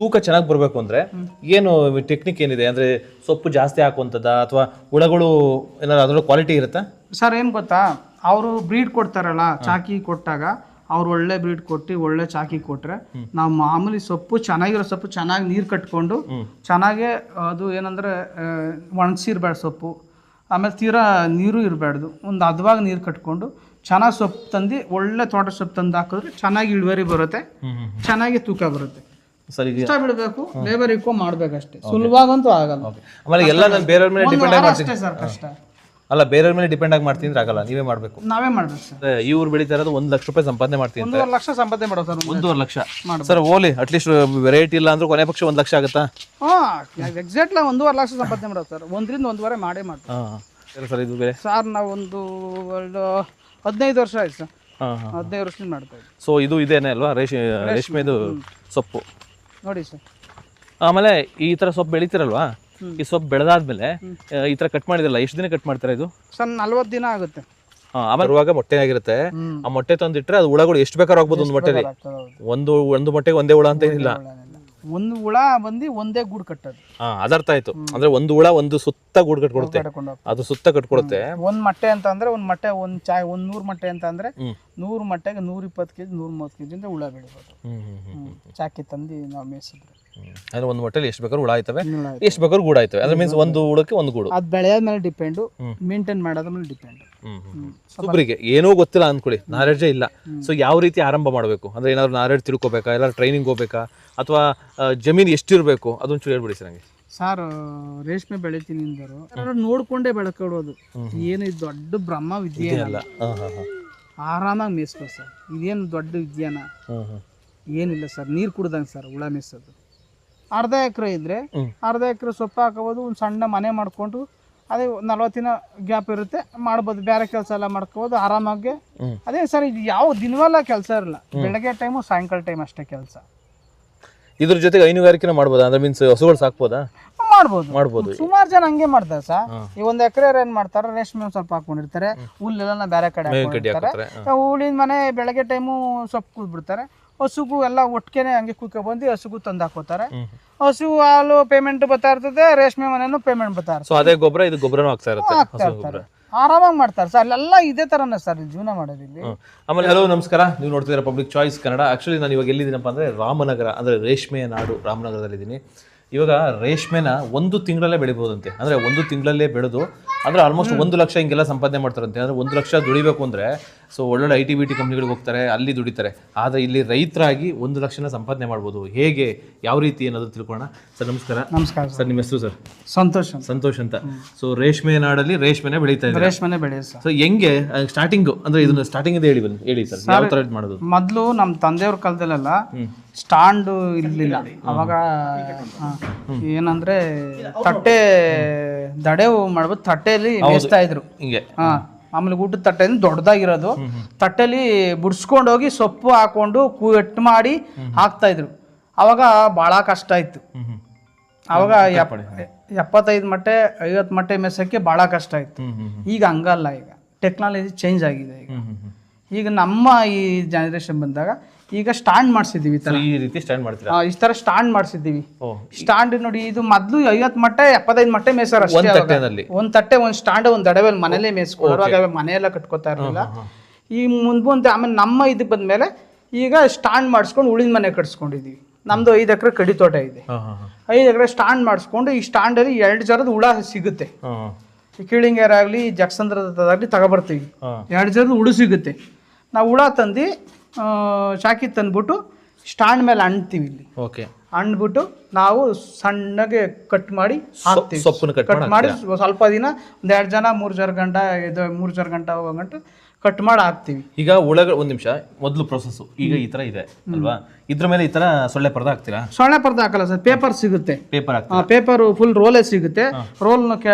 ತೂಕ ಚೆನ್ನಾಗಿ ಬರಬೇಕು ಅಂದ್ರೆ ಏನು ಟೆಕ್ನಿಕ್ ಏನಿದೆ ಅಂದ್ರೆ ಸೊಪ್ಪು ಜಾಸ್ತಿ ಹಾಕುವಂಥದ್ದ ಅಥವಾ ಹುಳಗಳು ಏನಾದ್ರು ಅದರ ಕ್ವಾಲಿಟಿ ಇರುತ್ತಾ ಸರ್ ಏನು ಗೊತ್ತಾ, ಅವರು ಬ್ರೀಡ್ ಕೊಡ್ತಾರಲ್ಲ, ಚಾಕಿ ಕೊಟ್ಟಾಗ ಅವ್ರು ಒಳ್ಳೆ ಬ್ರೀಡ್ ಕೊಟ್ಟು ಒಳ್ಳೆ ಚಾಕಿ ಕೊಟ್ರೆ ನಾವು ಮಾಮೂಲಿ ಸೊಪ್ಪು ಚೆನ್ನಾಗಿರೋ ಸೊಪ್ಪು ಚೆನ್ನಾಗಿ ನೀರು ಕಟ್ಕೊಂಡು ಚೆನ್ನಾಗೆ ಅದು ಏನಂದ್ರೆ ಒಣಗಿಸಿರ್ಬೇಡ ಸೊಪ್ಪು, ಆಮೇಲೆ ತೀರಾ ನೀರು ಇರಬಾರ್ದು, ಒಂದು ಹದವಾಗ ನೀರು ಕಟ್ಕೊಂಡು ಚೆನ್ನಾಗಿ ಸೊಪ್ಪು ತಂದು ಒಳ್ಳೆ ತೋಟ ಸೊಪ್ಪು ತಂದು ಹಾಕಿದ್ರೆ ಚೆನ್ನಾಗಿ ಇಳುವರಿ ಬರುತ್ತೆ, ಚೆನ್ನಾಗಿ ತೂಕ ಬರುತ್ತೆ. ಸರಿ, ಇಷ್ಟ ಬಿಡಬೇಕು, ಲೇಬರ್ ಇಕ್ಕೋ ಮಾಡ್ಬೇಕಷ್ಟೇ, ಸುಲಭವಾಗಂತೂ ಆಗಲ್ಲ. ಆಮೇಲೆ ಎಲ್ಲ ನಾನು ಬೇರೆಯವ್ರ ಮೇಲೆ ಡಿಪೆಂಡ್ ಆಗಿ ಮಾಡ್ತೀನಿ ಅಷ್ಟೇ ಸರ್ ಕಷ್ಟ. ಅಲ್ಲ, ಬೇರೆಯವ್ರ ಮೇಲೆ ಡಿಪೆಂಡ್ ಆಗಿ ಮಾಡ್ತೀನಿ ಆಗಲ್ಲ, ನೀವೇ ಮಾಡಬೇಕು. ನಾವೇ ಮಾಡ್ಬೇಕು ಸರ್. ಇವ್ರು ಬೆಳೀತಾ ಇರೋದು 1 ಲಕ್ಷ ರೂಪಾಯಿ ಸಂಪಾದನೆ ಮಾಡ್ತೀನಿ. 1.5 ಲಕ್ಷ ಸಂಪಾದನೆ ಮಾಡೋ ಸರ್. 1.5 ಲಕ್ಷ ಸರ್, ಓಲಿ ಅಟ್ಲೀಸ್ಟ್ ವೆರೈಟಿ ಇಲ್ಲ ಅಂದ್ರೆ ಕೊನೆ ಪಕ್ಷ 1 ಲಕ್ಷ ಆಗುತ್ತಾ? ಎಕ್ಸಾಕ್ಟ್ 1.5 ಲಕ್ಷ ಸಂಪಾದನೆ ಮಾಡೋದು ಸರ್. 1ರಿಂದ 1.5 ಮಾಡೇ ಮಾಡ್ತೀವಿ ಸರ್. ಇದು ಬೇರೆ ಸರ್, ನಾವು ಒಂದು 15 ವರ್ಷ ಆಯ್ತು ಸರ್. 15 ವರ್ಷದಿಂದ ಮಾಡ್ತಾ ಇದ್ದೀವಿ. ಸೊ ಇದು ಇದೇನೆ ಅಲ್ವಾ ರೇಷ್ಮೆದು ಸೊಪ್ಪು ನೋಡಿ ಸರ್. ಆಮೇಲೆ ಈ ತರ ಸೊಪ್ಪು ಬೆಳಿತೀರಲ್ವಾ, ಈ ಸೊಪ್ಪು ಬೆಳೆದಾದ್ಮೇಲೆ ಈ ತರ ಕಟ್ ಮಾಡಿದ್ರಲ್ಲ, ಎಷ್ಟು ದಿನ ಕಟ್ ಮಾಡ್ತಾರೆ ಇದು? ಸರ್ 40 ದಿನ ಆಗುತ್ತೆ. ಆಮೇಲೆ ಬರುವಾಗ ಮೊಟ್ಟೆ ಆಗಿರುತ್ತೆ, ಆ ಮೊಟ್ಟೆ ತಂದಿಟ್ರೆ ಅದು ಹುಳಗಳು ಎಷ್ಟು ಬೇಕಾದ್ರೂ ಆಗ್ಬೋದು. ಒಂದು ಮೊಟ್ಟೆಲಿ ಒಂದು ಮೊಟ್ಟೆಗೆ ಒಂದೇ ಹುಳ ಅಂತ ಏನಿಲ್ಲ, ಒಂದು ಹುಳ ಬಂದು ಒಂದೇ ಗೂಡು ಕಟ್ಟೋದು. ಅದರ್ಥ ಆಯ್ತು. ಅಂದ್ರೆ ಒಂದು ಹುಳ ಒಂದು ಸುತ್ತ ಗೂಡು ಕಟ್ಕೊಡುತ್ತೆ, ಅದು ಸುತ್ತ ಕಟ್ಕೊಡುತ್ತೆ. ಒಂದ್ ಮೊಟ್ಟೆ ಅಂತ ಅಂದ್ರೆ ಒಂದ್ ಮೊಟ್ಟೆ ಒಂದ್ 100 ಮೊಟ್ಟೆ ಅಂತ ಅಂದ್ರೆ 100 ಮೊಟ್ಟೆಗೆ 120 ಕೆಜಿ 130 ಕೆಜಿ ಅಂತ ಹುಳ ಬೆಳಿಬೋದು. ಚಾಕಿ ತಂದು ನಾವು ಮೇಯಿಸಿದ್ರೆ ಅಂದ್ರೆ ಒಂದು ಮೊಟ್ಟೆಲಿ ಎಷ್ಟು ಬೇಕಾದ್ರೂ ಹುಳ ಆಯ್ತವೆ, ಎಷ್ಟು ಬೇಕಾದ್ರೂ ಗೂಡು ಆಯ್ತವೆ. ಅದ್ರ ಮೀನ್ಸ್ ಒಂದು ಹುಳಕ್ಕೆ ಒಂದು ಗೂಡು. ಅದು ಬೆಳೆಯೋದ್ ಮೇಲೆ ಡಿಪೆಂಡ್, ಮೇಂಟೈನ್ ಮಾಡೋದ್ರ ಮೇಲೆ ಡಿಪೆಂಡ್. ಒಬ್ಬರಿಗೆ ಏನೂ ಗೊತ್ತಿಲ್ಲ ಅನ್ಕೊಳ್ಳಿ, ನಾಲೆಡ್ಜೇ ಇಲ್ಲ. ಸೊ ಯಾವ ರೀತಿ ಆರಂಭ ಮಾಡಬೇಕು ಅಂದ್ರೆ ಏನಾದ್ರು ನಾಲೆಡ್ಜ್ ತಿಳ್ಕೊಬೇಕಾ, ಎಲ್ಲಾರು ಟ್ರೈನಿಂಗ್ ಹೋಗ್ಬೇಕಾ, ಅಥವಾ ಜಮೀನು ಎಷ್ಟಿರಬೇಕು ಅದೊಂಚೂರು ಹೇಳ್ಬಿಡಿ ಸರ್ ನಂಗೆ. ಸರ್, ರೇಷ್ಮೆ ಬೆಳಿತೀನಿ ಅಂದರು ನೋಡ್ಕೊಂಡೇ ಬೆಳ್ಕೊಡೋದು, ಏನು ಇದು ದೊಡ್ಡ ಬ್ರಹ್ಮ ವಿದ್ಯೆ ಅಲ್ಲ. ಆರಾಮಾಗಿ ಮೇಯಿಸ್ಬೋದು ಸರ್. ಇದೇನು ದೊಡ್ಡ ವಿದ್ಯಾನ ಏನಿಲ್ಲ ಸರ್. ನೀರು ಕುಡ್ದಂಗೆ ಸರ್ ಹುಳ ಮೇಯಿಸೋದು. ಅರ್ಧ ಎಕರೆ ಇದ್ರೆ ಅರ್ಧ ಎಕರೆ ಸೊಪ್ಪು ಹಾಕೋಬೋದು, ಒಂದು ಸಣ್ಣ ಮನೆ ಮಾಡ್ಕೊಂಡು ಅದೇ 40 ದಿನ ಗ್ಯಾಪ್ ಇರುತ್ತೆ, ಮಾಡ್ಬೋದು. ಬೇರೆ ಕೆಲಸ ಎಲ್ಲ ಮಾಡ್ಕೋಬೋದು ಆರಾಮಾಗಿ. ಅದೇ ಸರ್, ಇದು ಯಾವ ದಿನವಲ್ಲ ಕೆಲಸ ಇರಲ್ಲ, ಬೆಳಗ್ಗೆ ಟೈಮು ಸಾಯಂಕಾಲ ಟೈಮ್ ಅಷ್ಟೇ ಕೆಲಸ. ಇದ್ರ ಜೊತೆಗೆ ಹೈನುಗಾರಿಕೆ ಮಾಡ್ಬೋದಾ? ಅಂದ್ರೆ ಮೀನ್ಸ್ ಹಸುಗಳು ಸಾಕ್ಬೋದಾ? ಮಾಡ್ಬೋದು. ಸುಮಾರು ಜನ ಹಂಗೆ ಮಾಡ್ತಾರೆ ಸರ್. ಈ 1 ಎಕರೆ ಏನ್ ಮಾಡ್ತಾರೆ, ರೇಷ್ಮೆ ಸ್ವಲ್ಪ ಹಾಕೊಂಡಿರ್ತಾರೆ, ಹುಲ್ಲೆಲ್ಲ ಬೇರೆ ಕಡೆ ಹಾಕೊಂಡಿರ್ತಾರೆ. ಹುಳಿನ ಮನೆ ಬೆಳಗ್ಗೆ ಟೈಮು ಸೊಪ್ಪು ಕೂದ್ಬಿಡ್ತಾರೆ. ಹಸುಗೂ ಎಲ್ಲ ಒಟ್ಟಿಗೆ ಹಂಗೆ ಕುಯ್ಕೊ ಬಂದು ಹಸುಗೂ ತಂದು ಹಾಕೋತಾರೆ. ಹಸು ಹಾಲು ಪೇಮೆಂಟ್ ಬರ್ತಾ ಇರ್ತದೆ, ರೇಷ್ಮೆ ಮನೆನೂ ಪೇಮೆಂಟ್ ಬರ್ತಾ ಇರ್ತದೆ. ಅದೇ ಗೊಬ್ಬರ ಇದು ಗೊಬ್ಬರನೂ ಆಗ್ತಾ ಇರುತ್ತೆ. ಆರಾಮಾಗಿ ಮಾಡ್ತಾರೆ ಸರ್. ಅಲ್ಲೆಲ್ಲ ಇದೇ ತರನೇ ಸರ್ ಜೀವನ ಮಾಡೋದಿಲ್ಲಿ. ಆಮೇಲೆ ಹಲೋ ನಮಸ್ಕಾರ, ನೀವು ನೋಡ್ತಿದ್ದೀರಾ ಪಬ್ಲಿಕ್ ಚಾಯ್ಸ್ ಕನ್ನಡ. ಆಕ್ಚುಲಿ ನಾನು ಇವಾಗ ಎಲ್ಲಿದ್ದೀನಪ್ಪ ಅಂದ್ರೆ ರಾಮನಗರ, ಅಂದ್ರೆ ರೇಷ್ಮೆಯ ನಾಡು ರಾಮನಗರದಲ್ಲಿದ್ದೀನಿ. ಇವಾಗ ರೇಷ್ಮೆನ 1 ತಿಂಗಳಲ್ಲೇ ಬೆಳಿಬೋದಂತೆ. ಅಂದರೆ 1 ತಿಂಗಳಲ್ಲೇ ಬೆಳೆದು ಅಂದರೆ ಆಲ್ಮೋಸ್ಟ್ 1 ಲಕ್ಷ ಹಿಂಗೆಲ್ಲ ಸಂಪಾದನೆ ಮಾಡ್ತಾರಂತೆ. ಅಂದರೆ 1 ಲಕ್ಷ ದುಡಿಬೇಕು ಅಂದರೆ ಸೊ ಒಳ್ಳೊಳ್ಳೆ IT BT ಕಂಪ್ನಿಗಳಿಗೆ ಹೋಗ್ತಾರೆ, ಅಲ್ಲಿ ದುಡಿತಾರೆ. ಆದರೆ ಇಲ್ಲಿ ರೈತರಾಗಿ 1 ಲಕ್ಷನ ಸಂಪಾದನೆ ಮಾಡ್ಬೋದು. ಹೇಗೆ, ಯಾವ ರೀತಿ ಅನ್ನೋದು ತಿಳ್ಕೊಳ್ಳೋಣ. ಸರ್ ನಮಸ್ಕಾರ. ನಮಸ್ಕಾರ ಸರ್, ನಿಮ್ಮ ಹೆಸರು ಸರ್? ಸಂತೋಷ್ ಅಂತ. ಸೊ ರೇಷ್ಮೆ ನಾಡಲ್ಲಿ ರೇಷ್ಮೆನೆ ಬೆಳೀತಾ ಇದ್ದಾರೆ. ರೇಷ್ಮೆನೆ ಬೆಳೆಯೋದು ಸರ್. ಸೊ ಹೆಂಗೆ ಸ್ಟಾರ್ಟಿಂಗ್ ಅಂದರೆ ಇದನ್ನ ಸ್ಟಾರ್ಟಿಂಗ್ ಇಂದ ಹೇಳಿ ಸರ್, ಯಾವ ಥರ ಮಾಡೋದು? ಮೊದಲು ನಮ್ಮ ತಂದೆಯವ್ರ ಕಾಲದಲ್ಲೆಲ್ಲ ಸ್ಟಾಂಡ್ ಇರಲಿಲ್ಲ. ಅವಾಗ ಏನಂದ್ರೆ ತಟ್ಟೆ ದಡೆ ಮಾಡ್ಬೋದು, ತಟ್ಟೆಯಲ್ಲಿ ಮೇಯಿಸ್ತಾ ಇದ್ರು ಹಿಂಗೆ. ಆಮೇಲೆ ಊಟದ ತಟ್ಟೆ ದೊಡ್ಡದಾಗಿರೋದು, ತಟ್ಟೆಲಿ ಬುಡ್ಸ್ಕೊಂಡು ಹೋಗಿ ಸೊಪ್ಪು ಹಾಕೊಂಡು ಎಟ್ಟು ಮಾಡಿ ಹಾಕ್ತಾ ಇದ್ರು. ಅವಾಗ ಭಾಳ ಕಷ್ಟ ಇತ್ತು. ಅವಾಗ 75 ಮೊಟ್ಟೆ 50 ಮೊಟ್ಟೆ ಮೇಸಕ್ಕೆ ಭಾಳ ಕಷ್ಟ ಇತ್ತು. ಈಗ ಹಂಗಲ್ಲ, ಈಗ ಟೆಕ್ನಾಲಜಿ ಚೇಂಜ್ ಆಗಿದೆ. ಈಗ ನಮ್ಮ ಈ ಜನರೇಷನ್ ಬಂದಾಗ ಈಗ ಸ್ಟಾಂಡ್ ಮಾಡಿಸಿದ್ದೀವಿ. ಈ ರೀತಿ ಸ್ಟಾಂಡ್ ಮಾಡ್ತೀರಾ? ಈ ತರ ಸ್ಟಾಂಡ್ ಮಾಡಿಸಿದ್ದೀವಿ. ಸ್ಟಾಂಡ್ ನೋಡಿ, ಇದು ಮೊದಲು 50 ಮೊಟ್ಟೆ 75 ಮೊಟ್ಟೆ ಮೇಸರ್ ಅಷ್ಟೇ. ಒಂದ್ ತಟ್ಟೆ ಒಂದ್ ಸ್ಟಾಂಡ್ ಒಂದ್ ದಡವೆಲ್ ಮನೇಲೆ ಮೇಯಿಸ್ಕೊಳ್ಳುವಾಗ ಮನೆಯೆಲ್ಲ ಕಟ್ಕೋತಾ ಇರಲಿಲ್ಲ. ಈ ಮುಂದೆ ಆಮೇಲೆ ನಮ್ಮ ಇದಕ್ಕೆ ಬಂದ್ಮೇಲೆ ಈಗ ಸ್ಟಾಂಡ್ ಮಾಡಿಸ್ಕೊಂಡು ಉಳಿದ ಮನೆ ಕಟ್ಸ್ಕೊಂಡಿದೀವಿ. ನಮ್ದು 5 ಎಕರೆ ಕಡಿ ತೋಟ ಇದೆ. 5 ಎಕರೆ ಸ್ಟಾಂಡ್ ಮಾಡಿಸ್ಕೊಂಡು ಈ ಸ್ಟಾಂಡ್ ಅಲ್ಲಿ 2 ಜರದ ಹುಳ ಸಿಗುತ್ತೆ. ಕೀಳಿಂಗೇರ್ ಆಗ್ಲಿ ಜಕ್ಸಂದ್ರದಾಗ್ಲಿ ತಗೊಬರ್ತೀವಿ. 2 ಜರದ ಹುಳು ಸಿಗುತ್ತೆ. ನಾವು ಹುಳ ತಂದು ಚಾಕಿ ತಂದ್ಬಿಟ್ಟು ಸ್ಟಾಂಡ್ ಮೇಲೆ ಅಂಟ್ತೀವಿ. ಇಲ್ಲಿ ಅಂಡ್ಬಿಟ್ಟು ನಾವು ಸಣ್ಣಗೆ ಕಟ್ ಮಾಡಿ ಹಾಕ್ತೀವಿ. ಕಟ್ ಮಾಡಿ ಸ್ವಲ್ಪ ದಿನ 1-2 ಜನ 3 ಗಂಟ 3 ಗಂಟ ಹೋಗೋ ಗಂಟು ಕಟ್ ಮಾಡಿ ಹಾಕ್ತಿವಿ. ಈಗ ಹುಳಗಳು 1 ನಿಮಿಷ ಮೊದಲು ಪ್ರೊಸೆಸ್ ಈಗ ಈ ತರ ಇದೆ ಅಲ್ವಾ, ಇದ್ರ ಮೇಲೆ ಈ ತರ ಸೊಳ್ಳೆ ಪರ್ದ ಹಾಕ್ತೀರಾ? ಸೊಳ್ಳೆ ಪರ್ದ ಹಾಕಲ್ಲ ಸರ್, ಪೇಪರ್ ಸಿಗುತ್ತೆ. ಪೇಪರ್ ಫುಲ್ ರೋಲೇ ಸಿಗುತ್ತೆ. Roll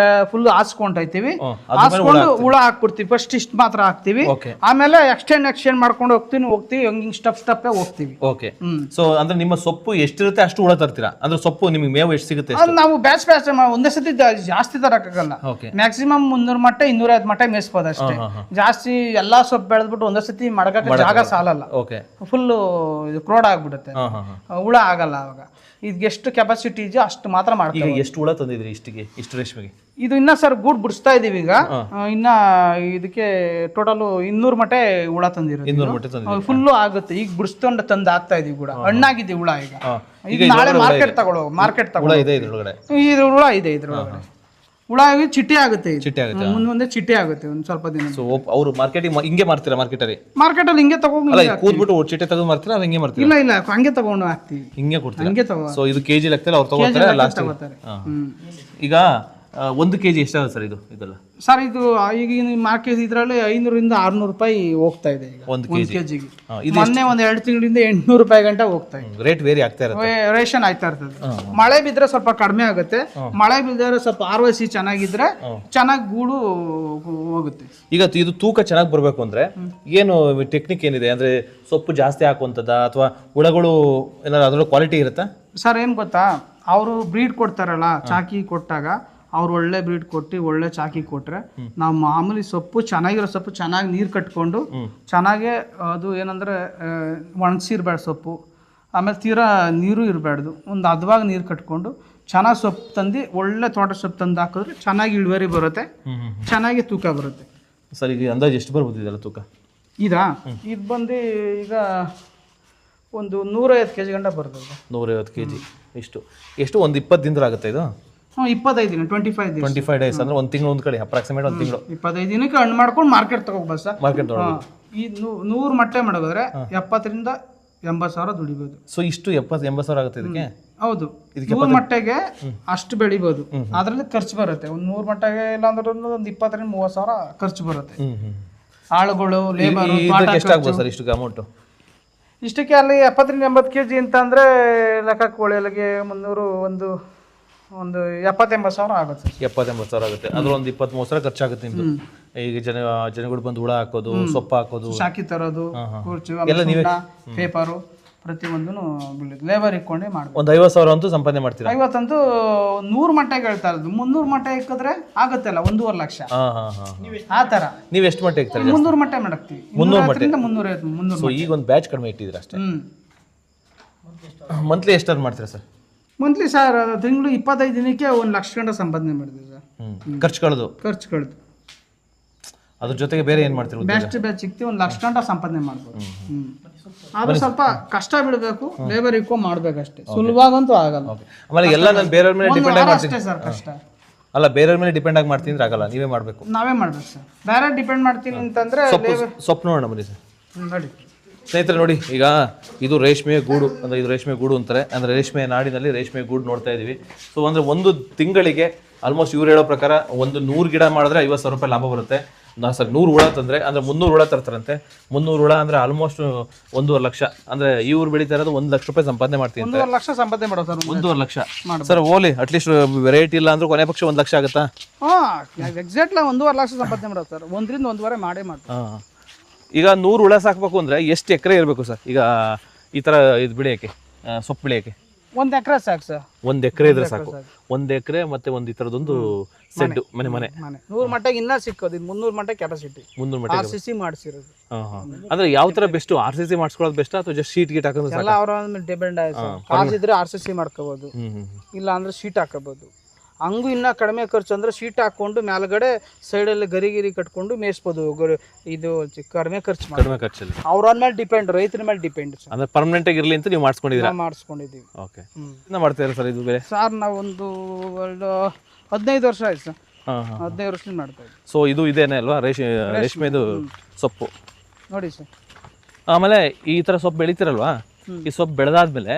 full ಹಾಸ್ಕೊಂಡೈತಿವಿ. ಹಾಸ್ಕೊಂಡು ಹುಳ ಹಾಕ್ಬಿಡ್ತೀವಿ. ಫಸ್ಟ್ ಇಷ್ಟು ಮಾತ್ರ ಹಾಕ್ತಿವಿ, ಆಮೇಲೆ ಎಕ್ಸ್ಟೆಂಡ್ ಮಾಡ್ಕೊಂಡು ಹೋಗ್ತೀವಿ. ಹಂಗಿಂಗ್ ಸ್ಟೆಪ್ ಹೋಗ್ತೀವಿ. ಓಕೆ. ಸೊ ಅಂದ್ರೆ ನಿಮ್ಮ ಸೊಪ್ಪು ಎಷ್ಟಿರುತ್ತೆ ಅಷ್ಟು ಹುಳ ತರ್ತೀರಾ? ಅಂದ್ರೆ ಸೊಪ್ಪು ನಿಮಗೆ ಮೇವು ಎಷ್ಟು ಸಿಗುತ್ತೆ? ನಾವು ಬ್ಯಾಚ್ ಒಂದೇ ಸತಿ ಜಾಸ್ತಿ ತರಕ್ಕಾಗಲ್ಲ. ಮ್ಯಾಕ್ಸಿಮಮ್ 300 ಮೊಟ್ಟೆ 250 ಮೊಟ್ಟೆ ಮೇಯಿಸ್ಬೋದು ಅಷ್ಟೇ. ಜಾಸ್ತಿ ಎಲ್ಲಾ ಸೊಪ್ಪು ಬೆಳೆದ್ಬಿಟ್ಟು ಒಂದೇ ಸತಿ ಮಡಗಕ್ಕೆ ಜಾಗ ಸಾಲಲ್ಲ. ಫುಲ್ ಕ್ರೋಡ್ ಆಗ್ಬಿಡುತ್ತೆ, ಹುಳ ಆಗಲ್ಲ. ಅವಾಗ ಇದಕ್ಕೆ ಎಷ್ಟು ಕೆಪಾಸಿಟಿ ಇದೆಯೋ ಅಷ್ಟು ಮಾತ್ರ ಈಗ ಮಾಡ್ತೀವಿ. ಎಷ್ಟು ಹುಳ ತಂದಿದ್ರಿ ಇಷ್ಟು ರೇಷ್ಮೆಗೆ? ಇದು ಇನ್ನ ಸರ್ ಗೂಡು ಬಿಡಿಸ್ತಾ ಇದೀವಿ ಈಗ. ಇನ್ನ ಇದಕ್ಕೆ ಟೋಟಲ್ 200 ಮಟ್ಟೆ ಹುಳ ತಂದಿರೋದು. 200 ಮಟ್ಟ ತಂದಿದ್ರಿ? ಫುಲ್ಲು ಆಗುತ್ತೆ. ಈಗ ಬಿಡಿಸ್ಕೊಂಡು ತಂದು ಹಾಕ್ತಾ ಇದೀವಿ ಕೂಡ. ಹಣ್ಣಾಗಿದೆ ಹುಳ ಈಗ. ಈಗ ನಾಳೆ ಮಾರ್ಕೆಟ್ ತಗೊಳ್ಳೋ ಹುಳ ಇದೆ ಇದ್ರೊಳಗಡೆ? ಇದ್ರ ಹುಳ ಇದೆ ಇದ್ರೊಳಗಡೆ. ಹುಳ ಆಗಿ ಚಿಟ್ಟೆ ಆಗುತ್ತೆ. ಚಿಟ್ಟೆ ಆಗುತ್ತೆ? ಮುಂದೆ ಚಿಟ್ಟೆ ಆಗುತ್ತೆ ಒಂದ್ ಸ್ವಲ್ಪ ದಿನ. ಸೊ ಅವರು ಮಾರ್ಕೆಟಿಂಗ್ ಹಿಂಗೆ ಮಾಡ್ತೀರಾ? ಮಾರ್ಕೆಟಲ್ಲಿ ಹಿಂಗೆ ತಗೊಂಡು ಅಲ್ಲ ಕೂದ್ಬಿಟ್ಟು ಚಿಟ್ಟೆ ತೆಗೆದು ಮಾಡ್ತೀರಾ ಅದು ಹಿಂಗೆ ಮಾಡ್ತೀರಾ? ಇಲ್ಲ ಹಂಗೆ ತಗೊಂಡು ಹಾಕ್ತಿವಿ. ಹಿಂಗೆ ಕೊಡ್ತೀರಾ? ಹಂಗೆ ತಗೋ. ಸೊ ಇದು ಕೆಜಿ ಲೆಕ್ಕದಲ್ಲಿ ಅವ್ರು ತಗೋತಾರೆ ಲಾಸ್ಟ್? ಈಗ 1 ಕೆಜಿ ಎಷ್ಟಾಗುತ್ತೆ ಸರ್ ಇದೆಲ್ಲ? ಸರ್ ಇದು ಈಗ ಮಾರ್ಕೆಟ್ ಇದರಲ್ಲಿ 500 - 600 ರೂಪಾಯಿ ಹೋಗ್ತಾ ಇದೆ ಈಗ 1 ಕೆಜಿಗೆ. ಮೊನ್ನೆ 2 ತಿಂಗಳಿಂದ 800 ರೂಪಾಯಿ ಗಂಟ ಹೋಗ್ತಾ ಇದೆ. ರೇಟ್ ವೇರಿ ಆಗ್ತಾ ಇರುತ್ತೆ, ರೇಷನ್ ಆಯ್ತಾ ಇರ್ತದೆ. ಮಳೆ ಬಿದ್ರೆ ಸ್ವಲ್ಪ ಕಡಿಮೆ ಆಗುತ್ತೆ. ಮಳೆ ಬಿದ್ದರೆ ಸ್ವಲ್ಪ ROC ಚೆನ್ನಾಗಿದ್ರೆ ಚೆನ್ನಾಗಿ ಗೂಡು ಹೋಗುತ್ತೆ. ಈಗ ಇದು ತೂಕ ಚೆನ್ನಾಗಿ ಬರಬೇಕು ಅಂದ್ರೆ ಏನು ಟೆಕ್ನಿಕ್ ಏನಿದೆ? ಅಂದ್ರೆ ಸೊಪ್ಪು ಜಾಸ್ತಿ ಹಾಕುವಂಥದ್ದ ಅಥವಾ ಹುಳಗಳು ಏನಾದ್ರು ಅದ್ರೊಳಗೆ ಕ್ವಾಲಿಟಿ ಇರುತ್ತಾ? ಸರ್ ಏನು ಗೊತ್ತಾ, ಅವರು ಬ್ರೀಡ್ ಕೊಡ್ತಾರಲ್ಲ, ಚಾಕಿ ಕೊಟ್ಟಾಗ ಅವ್ರು ಒಳ್ಳೆ ಬ್ರೀಡ್ ಕೊಟ್ಟು ಒಳ್ಳೆ ಚಾಕಿ ಕೊಟ್ರೆ ನಾವು ಮಾಮೂಲಿ ಸೊಪ್ಪು ಚೆನ್ನಾಗಿರೋ ಸೊಪ್ಪು ಚೆನ್ನಾಗಿ ನೀರು ಕಟ್ಕೊಂಡು ಚೆನ್ನಾಗೆ ಅದು ಏನಂದ್ರೆ ಒಣಗಿಸಿರ್ಬೇಡ ಸೊಪ್ಪು, ಆಮೇಲೆ ತೀರಾ ನೀರು ಇರಬಾರ್ದು, ಒಂದು ಹದವಾಗಿ ನೀರು ಕಟ್ಕೊಂಡು ಚೆನ್ನಾಗಿ ಸೊಪ್ಪು ತಂದು ಒಳ್ಳೆ ತೋಟ ಸೊಪ್ಪು ತಂದು ಹಾಕಿದ್ರೆ ಚೆನ್ನಾಗಿ ಇಳುವರಿ ಬರುತ್ತೆ, ಚೆನ್ನಾಗಿ ತೂಕ ಬರುತ್ತೆ. ಸರ್ ಈಗ ಅಂದಾಜು ಎಷ್ಟು ಬರ್ಬೋದು ಇದೆಲ್ಲ ತೂಕ? ಇದು ಬಂದು ಈಗ ಒಂದು 150 kg ಗಂಟ ಬರ್ತದೆ. 150 kg ಎಷ್ಟು ಒಂದು 20 ದಿನದಲ್ಲಿ ಆಗುತ್ತೆ ಇದು? 25 ದಿನ, 25 ಡೇಸ್ ಅಂದ್ರೆ 1 ತಿಂಗಳು, ಒಂದು ಕಡೆ ಅಪ್ರಾಕ್ಸಿಮೇಟ್ 1 ತಿಂಗಳು. 25 ದಿನಕ್ಕೆ ಹಣ್ಣು ಮಾಡ್ಕೊಂಡು ಮಾರ್ಕೆಟ್ ತಗೋಬೋದು ಸರ್. ಮಾರ್ಕೆಟ್ ಈ 100 ಮಟ್ಟೆ ಮಾಡಿದ್ರೆ 70 ರಿಂದ 80 ಸಾವಿರ ದುಡಿಬೋದು. ಸೊ ಇಷ್ಟು 70-80 ಸಾವಿರ ಆಗುತ್ತೆ ಇದಕ್ಕೆ? ಹೌದು, 100 ಮಟ್ಟೆಗೆ ಅಷ್ಟು ಬೆಳಿಬೋದು. ಅದ್ರಲ್ಲಿ ಖರ್ಚು ಬರುತ್ತೆ. ಒಂದು 100 ಮಟ್ಟೆಗೆ ಇಲ್ಲ ಅಂದ್ರೆ ಒಂದು 20 ರಿಂದ 30 ಸಾವಿರ ಖರ್ಚು ಬರುತ್ತೆ. ಆಳುಗಳು, ಲೇಬರ್ ಎಷ್ಟಾಗ್ಬೋದು ಸರ್ ಇಷ್ಟು ಅಮೌಂಟ್? ಇಷ್ಟಕ್ಕೆ ಅಲ್ಲಿ 70 ರಿಂದ 80 kg ಅಂತ ಅಂದ್ರೆ ಲೆಕ್ಕಕ್ಕೆ ಕೋಳಿಗೆ 300 ಒಂದು 70-80 ಸಾವಿರ ಆಗುತ್ತೆ. 70-80 ಸಾವಿರ ಆಗುತ್ತೆ. ಅದ್ರ ಒಂದು 20-30 ಸಾವಿರ ಖರ್ಚಾಗುತ್ತೆ ನಿಮ್ದು. ಈಗ ಜನಗಳು ಬಂದು ಹುಳ ಹಾಕೋದು, ಸೊಪ್ಪು ಹಾಕೋದು, ಶಾಕಿ ತರೋದು, ಕುರ್ಚು, ಪೇಪರು ಪ್ರತಿಯೊಂದೂ ಬೀಳುತ್ತೆ. ಲೇಬರ್ ಇಟ್ಕೊಂಡೆ ಮಾಡ್ಬೇಕು. ಒಂದು 50 ಸಾವಿರ ಅಂತೂ ಸಂಪಾದನೆ ಮಾಡ್ತೀರಾ? 50 ಅಂತೂ 100 ಮಟ್ಟೆಗೆ ಹೇಳ್ತಾ ಇರೋದು. 300 ಮಟ್ಟೆ ಇಕ್ಕಿದ್ರೆ ಆಗುತ್ತಲ್ಲ 1.5 ಲಕ್ಷ. ಆ ತರ ನೀವು ಎಷ್ಟು ಮಟ್ಟೆ ಇಕ್ತಾರೆ? 300 ಮಟ್ಟೆ ಮಾಡಕ್ತಿವಿ. 300. ಸೊ ಈಗ ಒಂದು ಬ್ಯಾಚ್ ಕಡಿಮೆ ಇಟ್ಟಿದ್ದೀರಾ ಅಷ್ಟೇ. ಮಂತ್ಲಿ ಎಷ್ಟು ಅರ್ನ್ ಮಾಡ್ತೀರಾ ಸರ್? ಮಂತ್ಲಿ ಸರ್ ತಿಂಗಳು 25 ದಿನಕ್ಕೆ 1 ಲಕ್ಷ ಗಂಟ ಸಂಪಾದನೆ ಮಾಡಿದ್ವಿ ಸರ್. ಖರ್ಚುಗಳದು ಅದ್ರ ಜೊತೆಗೆ ಬೇರೆ ಏನ್ ಮಾಡ್ತೀರಾ? ಬ್ಯಾಚ್ ಸಿಕ್ತಿ 1 ಲಕ್ಷ ಗಂಟ ಸಂಪಾದನೆ ಮಾಡ್ಬೋದು. ಅದು ಸ್ವಲ್ಪ ಕಷ್ಟ ಬಿಡಬೇಕು, ಲೇಬರ್ ಇಟ್ಕೊಂಡು ಮಾಡ್ಬೇಕಷ್ಟೇ. ಸುಲಭವಾಗಂತೂ ಆಗಲ್ಲ. ಆಮೇಲೆ ಎಲ್ಲ ನಾನು ಬೇರೆಯವ್ರ ಮೇಲೆ ಡಿಪೆಂಡ್ ಆಗಿ ಮಾಡ್ತೀನಿ ಸರ್. ಕಷ್ಟ ಅಲ್ಲ, ಬೇರೆಯವ್ರ ಮೇಲೆ ಡಿಪೆಂಡ್ ಆಗಿ ಮಾಡ್ತೀನಿ ಅಂದ್ರೆ ಆಗಲ್ಲ, ನೀವೇ ಮಾಡಬೇಕು. ನಾವೇ ಮಾಡ್ಬೇಕು ಸರ್. ಬೇರೆ ಡಿಪೆಂಡ್ ಮಾಡ್ತೀನಿ ಅಂತಂದ್ರೆ ಸೊಪ್ಪು ನೋಡೋಣ ಬನ್ನಿ ಸರ್. ನೋಡಿ ಸ್ನೇಹಿತರೆ, ನೋಡಿ ಈಗ ಇದು ರೇಷ್ಮೆ ಗೂಡು, ಅಂದರೆ ಇದು ರೇಷ್ಮೆ ಗೂಡು ಅಂತಾರೆ. ಅಂದರೆ ರೇಷ್ಮೆ ನಾಡಿನಲ್ಲಿ ರೇಷ್ಮೆ ಗೂಡು ನೋಡ್ತಾ ಇದ್ದೀವಿ. ಸೊ ಅಂದರೆ ಒಂದು ತಿಂಗಳಿಗೆ ಆಲ್ಮೋಸ್ಟ್ ಇವ್ರು ಹೇಳೋ ಪ್ರಕಾರ ಒಂದು 100 ಗಿಡ ಮಾಡಿದ್ರೆ 50 ಸಾವಿರ ರೂಪಾಯಿ ಲಾಭ ಬರುತ್ತೆ. ಸರ್ 100 ಹುಳ ತಂದರೆ ಅಂದರೆ 300 ಹುಳ ತರ್ತಾರಂತೆ. 300 ಹುಳ ಅಂದರೆ ಆಲ್ಮೋಸ್ಟ್ 1.5 ಲಕ್ಷ. ಅಂದರೆ ಇವ್ರು ಬೆಳೀತಾ ಇರೋದು 1 ಲಕ್ಷ ರೂಪಾಯಿ ಸಂಪಾದನೆ ಮಾಡ್ತೀನಿ. 1.5 ಲಕ್ಷ ಸಂಪಾದನೆ ಮಾಡೋದು ಸರ್. 1.5 ಲಕ್ಷ ಸರ್. ಓಲಿ ಅಟ್ಲೀಸ್ಟ್ ವೆರೈಟಿ ಇಲ್ಲ ಅಂದ್ರೆ ಕೊನೆ ಪಕ್ಷ 1 ಲಕ್ಷ ಆಗುತ್ತಾ? ಎಕ್ಸಾಕ್ಟ್ಲಿ 1.5 ಲಕ್ಷ ಸಂಪಾದನೆ ಮಾಡೋದು ಸರ್. 1 ರಿಂದ 1.5 ಮಾಡೇ ಮಾಡ್ತಾರೆ. ಈಗ 100 ಹುಳ ಸಾಕಬೇಕು ಅಂದರೆ ಎಷ್ಟು ಎಕರೆ ಇರಬೇಕು ಸರ್? ಈಗ ಈ ಥರ ಇದು ಬೆಳೆಯೋಕ್ಕೆ, ಸೊಪ್ಪು ಬೆಳೆಯೋಕ್ಕೆ 1 ಎಕರೆ ಸಾಕು ಸರ್. 1 ಎಕರೆ ಇದ್ರೆ ಸಾಕು. 1 ಎಕರೆ ಮತ್ತೆ ಒಂದು ಈ ಥರದೊಂದು ಸೆಡ್ ಮನೆ 100 ಮಟ್ಟಿಗೆ ಇನ್ನೂ ಸಿಕ್ಕೋದು. 300 ಮಟ್ಟಿಗೆ ಕೆಪಾಸಿಟಿ. 300 ಮಟ್ಟಿಗೆ RCC ಮಾಡಿಸಿರೋದು. ಅಂದ್ರೆ ಯಾವ ತರ ಬೆಸ್ಟ್? RCC ಮಾಡಿಸ್ಕೊಳ್ಳೋದು ಬೆಸ್ಟ್ ಅಥವಾ ಜಸ್ಟ್ ಶೀಟ್ ಗೀಟ್ ಹಾಕೋದು? ಎಲ್ಲ ಅವರ ಡಿಪೆಂಡ್ ಆಯ್ತು. ಕಾಸ್ ಇದ್ರೆ RCC ಮಾಡ್ಕೋಬಹುದು, ಇಲ್ಲ ಅಂದ್ರೆ ಶೀಟ್ ಹಾಕೋಬಹುದು. ಹಂಗೂ ಇನ್ನೂ ಕಡಿಮೆ ಖರ್ಚು ಅಂದ್ರೆ ಶೀಟ್ ಹಾಕೊಂಡು ಮೇಲ್ಗಡೆ ಸೈಡಲ್ಲಿ ಗರಿ ಕಟ್ಕೊಂಡು ಮೇಯಿಸ್ಬೋದು. ಇದು ಕಡಿಮೆ ಖರ್ಚಲ್ಲಿ ಅವ್ರ ಮೇಲೆ ಡಿಪೆಂಡ್, ರೈತರ ಮೇಲೆ ಡಿಪೆಂಡ್. ಅಂದ್ರೆ ಪರ್ಮನೆಂಟ್ ಆಗಿರ್ಲಿ ಅಂತ ನೀವು ಮಾಡಿಸ್ಕೊಂಡಿದ್ದೀವಿ. ಓಕೆ. ಮಾಡ್ತಾ ಇರ ಸರ್ ಇದು ಬೆಳೆ? ಸರ್ ನಾವು ಒಂದು 15 ವರ್ಷ ಆಯ್ತು ಸರ್. 15 ವರ್ಷದಿಂದ ಮಾಡ್ತಾ ಇದ್ದೀವಿ. ಸೊ ಇದು ಇದೇನೆ ಅಲ್ವಾ ರೇಷ್ಮೆದು ಸೊಪ್ಪು? ನೋಡಿ ಸರ್. ಆಮೇಲೆ ಈ ತರ ಸೊಪ್ಪು ಬೆಳಿತೀರಲ್ವಾ, ಈ ಸೊಪ್ಪು ಬೆಳೆದಾದ್ಮೇಲೆ